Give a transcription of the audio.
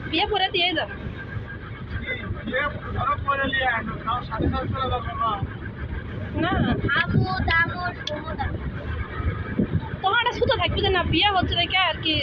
বিয়ে পরে দিয়ে যাবো না তোমার একটা সুতো থাকবে যে না বিয়ে হচ্ছে রেখে আর কি